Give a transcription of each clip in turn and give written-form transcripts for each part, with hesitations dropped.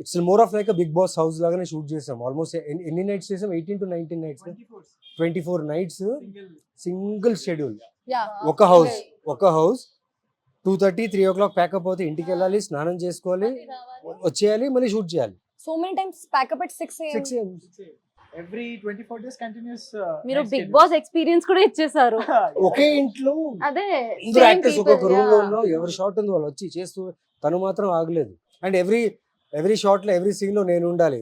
It's more of like Bigg Boss house లాగానే shoot చేసాం. Almost ఎన్ని నైట్స్ చేసాం? 18 to 19 nights, 24 nights single schedule. ఒక హౌస్ 2:30, 3 o'clock ప్యాకప్ అవుతే ఇంటికి వెళ్ళాలి, స్నానం చేసుకోవాలి, వచ్చేయాలి, మళ్ళీ షూట్ చేయాలి. So many times pack up at 6 a.m. 6 AM. Every 24 days continuous. మీరు బిగ్ బాస్ ఎక్స్పీరియన్స్ కూడా ఇచ్చేసారు. ఒకే ఇంట్లో అదే అందరూ యాక్టర్స్ ఒక్కొక్క రూమ్ లో ఉన్నాం, ఎవరి షాట్ ఉంది వాళ్ళు వచ్చి చేస్తూ, తను మాత్రం ఆగలేదు. అండ్ ఎవ్రీ షాట్ లో ఎవ్రీ సీన్ లో నేను ఉండాలి.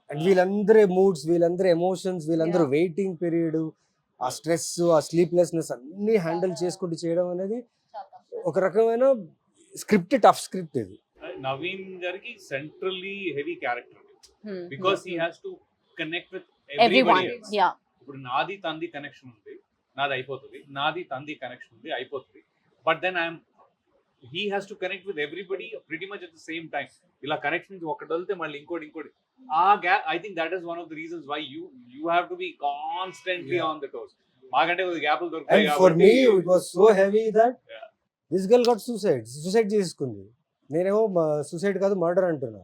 అండ్ వీళ్ళందరి మూడ్స్, వీళ్ళందరి ఎమోషన్స్, వీళ్ళందరూ వెయిటింగ్ పీరియడ్, ఆ స్ట్రెస్, ఆ స్లీప్లెస్నెస్ అన్ని హ్యాండిల్ చేసుకుంటూ చేయడం అనేది ఒక రకమైన టఫ్ స్క్రిప్ట్ ఇది. నవీన్ గారికి centrally heavy character because he has to connect with everyone. Everybody. Yeah, ఇప్పుడు నాది తంది కనెక్షన్ ఉంది, నాది అయిపోతుంది, నాది తంది కనెక్షన్ ఉంది, అయిపోతుంది. But then he has to connect with everybody pretty much at the same time. ఇలా కనెక్షన్ ఒకటి వెళ్తే మళ్ళీ ఇంకోటి ఆ gap. I think that is one of the reasons why you have to be constantly on the toes. మాకంటే కొద్దిగా గ్యాప్లు దొరుకుతాయి. And for me it was so heavy that this girl got suicide చేసుకుంది. నేనేమో సూసైడ్ కాదు murder అంటున్నా.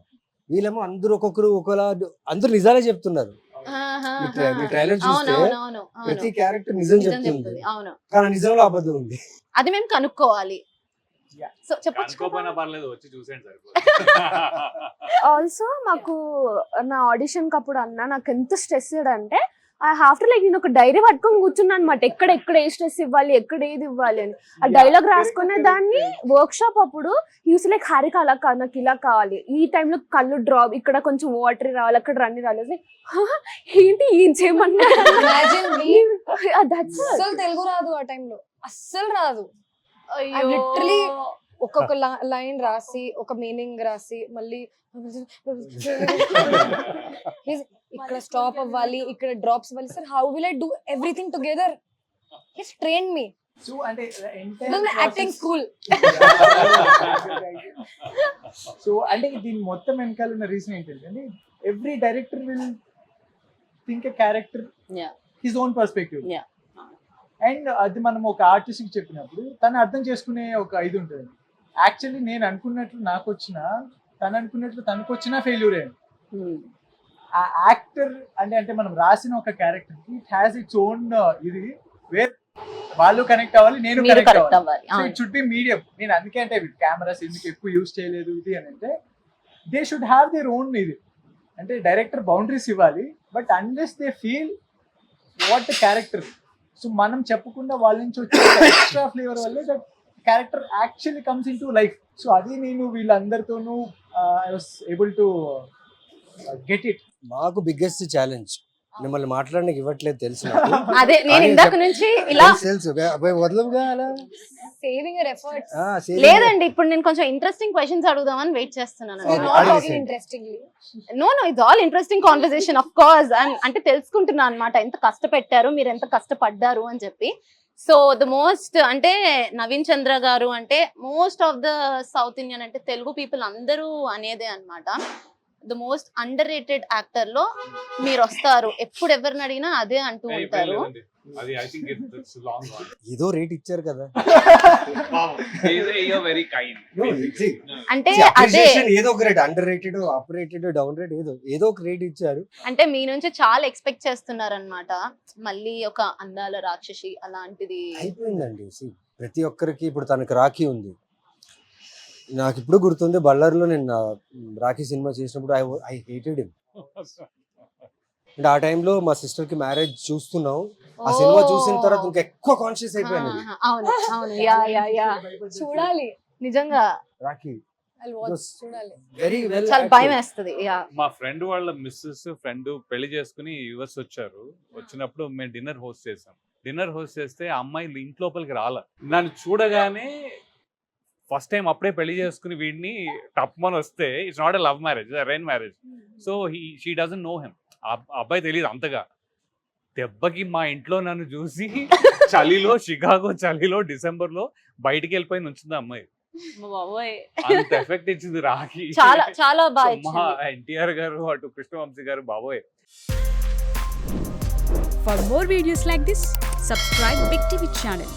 వీళ్ళేమో అందరూ ఒక్కొక్కరు ఒకలా, అందరూ నిజాలే చెప్తున్నారు. మీ ట్రైలర్ చూస్తే ప్రతి క్యారెక్టర్ నిజం చెప్తుంది, అవును. కానీ నిజంలో అబద్ధం ఉంది. అది మేము కనుక్కోవాలి. సో చెప్పొచ్చు. అనుకోపోయినా పర్లేదు, వచ్చి చూసేయండి సరిపోతుంది. ఆల్సో మాకు నా ఆడిషన్ కి అప్పుడు అన్న నాకు ఎంత స్ట్రెస్ అంటే ఐ హావ్ టు లైక్ నేను ఒక డైరీ పట్టుకొని కూర్చున్నా అనమాట. ఎక్కడ ఏ స్ట్రెస్ ఇవ్వాలి, ఎక్కడ ఏది ఇవ్వాలి అని ఆ డైలాగ్ రాసుకునే దాన్ని. వర్క్ షాప్ అప్పుడు యూస్ లైక్ హారిక అలా కాదు, నాకు ఇలా కావాలి, ఈ టైంలో కళ్ళు డ్రాప్, ఇక్కడ కొంచెం వాటర్ రావాలి, అక్కడ రన్ని రాలేదు. ఏంటి ఏం చేయమన్నా అస్సలు తెలుగు రాదు ఆ టైంలో, అస్సలు రాదు. లిటరలీ ఒక్కొక్క లైన్ రాసి, ఒక మీనింగ్ రాసి, మళ్ళీ ఇక్కడ స్టాప్ అవ్వాలి, ఇక్కడ డ్రాప్స్ అవ్వాలి. Sir how will I do everything together? His train me. So అంటే యాక్టింగ్ స్కూల్. సో అంటే దీని మొత్తం వెనకాల ఉన్న రీజన్ ఏంటంటే every director will think a character his own perspective. And అది మనం ఒక ఆర్టిస్ట్ కి చెప్పినప్పుడు తను అర్థం చేసుకునే ఒక ఇది ఉంటుంది. యాక్చువల్లీ నేను అనుకున్నట్లు నాకు వచ్చిన, తను అనుకున్నట్లు తనకు వచ్చిన ఫెయిల్యూర్ అయ్యింది. ఆ యాక్టర్ అంటే మనం రాసిన ఒక క్యారెక్టర్ కి ఇట్ హ్యాస్ ఇట్స్ ఓన్ ఇది, వేర్ వాళ్ళు కనెక్ట్ అవ్వాలి, నేను కనెక్ట్ అవ్వాలి. So it should be medium. నేను అందుకే అంటే కెమెరాస్ ఎందుకు ఎక్కువ యూజ్ చేయలేదు ఇది అని అంటే they should have their own ఇది. అంటే డైరెక్టర్ బౌండరీస్ ఇవ్వాలి, but unless they feel what the character. So మనం చెప్పకుండా వాళ్ళ నుంచి వచ్చే ఎక్స్ట్రా ఫ్లేవర్ వల్లే that character actually comes in to life. So అది నేను వీళ్ళందరితోనూ I was able to get it. మాకు బిగ్గెస్ట్ ఛాలెంజ్ మిమ్మల్ని మాట్లాడడానికి ఇవ్వట్లేదు తెలుసు. అదే నేను ఇందాక నుంచి ఇలా తెలుసు వదలంగా అలా సేవింగ్ యువర్ ఎఫర్ట్స్. లేదండి, ఇప్పుడు నేను కొంచెం ఇంట్రెస్టింగ్ క్వశ్చన్స్ అడుగుదామని వెయిట్ చేస్తున్నాను. Interestingly no it's all interesting conversation of course. అంటే తెలుసుకుంటున్నా అనమాట ఎంత కష్టపెట్టారు, మీరు ఎంత కష్టపడ్డారు అని చెప్పి. సో ద మోస్ట్ అంటే నవీన్ చంద్ర గారు అంటే most of the south Indian అంటే తెలుగు పీపుల్ అందరూ అనేదే అనమాట. The most under rated actor లో మీరు వస్తారు. ఎప్పుడు ఎవరిని అడిగినా అదే అంటూ ఉంటారు. అది I think it's long one. ఏదో రేట్ ఇచ్చారు కదా. Very kind. అంటే అదే ఏదో ఒక rate, under rated, up rated, down rate, ఏదో ఒక రేట్ ఇచ్చారు. అంటే మీ నుంచి చాలా ఎక్స్పెక్ట్ చేస్తున్నారు అనమాట. మళ్ళీ ఒక అందాల రాక్షసి అలాంటిది అయిపోయిందండి. ప్రతి ఒక్కరికి ఇప్పుడు తనకు రాఖీ ఉంది. నాకు ఇప్పుడు గుర్తుంది, బళ్ళారిలో నేను రాఖీ సినిమా చేసినప్పుడు ఐ హేటెడ్ హిమ్. అంటే ఆ టైంలో మా సిస్టర్ కి మ్యారేజ్ చూస్తున్నాం. ఆ సినిమా చూసిన తర్వాత ఇంకా ఎక్కువ కాన్షియస్ అయిపోయాను. అవును అవును, యా యా యా, చూడాలి నిజంగా రాఖీ చూడాలి. Very well. చాలా భయం వేస్తుంది. మా ఫ్రెండ్ వాళ్ళ మిస్సెస్ ఫ్రెండ్ పెళ్లి చేసుకుని యుఎస్ వచ్చారు. వచ్చినప్పుడు మేము డిన్నర్ హోస్ట్ చేసాం. డిన్నర్ హోస్ట్ చేస్తే ఆ అమ్మాయి ఇంట్లోపలికి రాల. నన్ను చూడగానే ఫస్ట్ టైం అప్పుడే పెళ్లి చేసుకుని వీడిని టప్మని వస్తే it's not a love marriage, arrange marriage. So she doesn't know him. అబ్బాయి తెలియదు అంతగా. దెబ్బకి మా ఇంట్లో నన్ను చూసి చలిలో, షికాగో చలిలో డిసెంబర్ లో బయటికి వెళ్ళిపోయి నుంచింది అమ్మాయి. అంత ఎఫెక్ట్ ఇచ్చింది రాఖీ. చాలా చాలా బాగా ఎన్టీఆర్ గారు, అటు కృష్ణవంశీ గారు, బాబోయ్. For more videos like this, subscribe Big TV channel.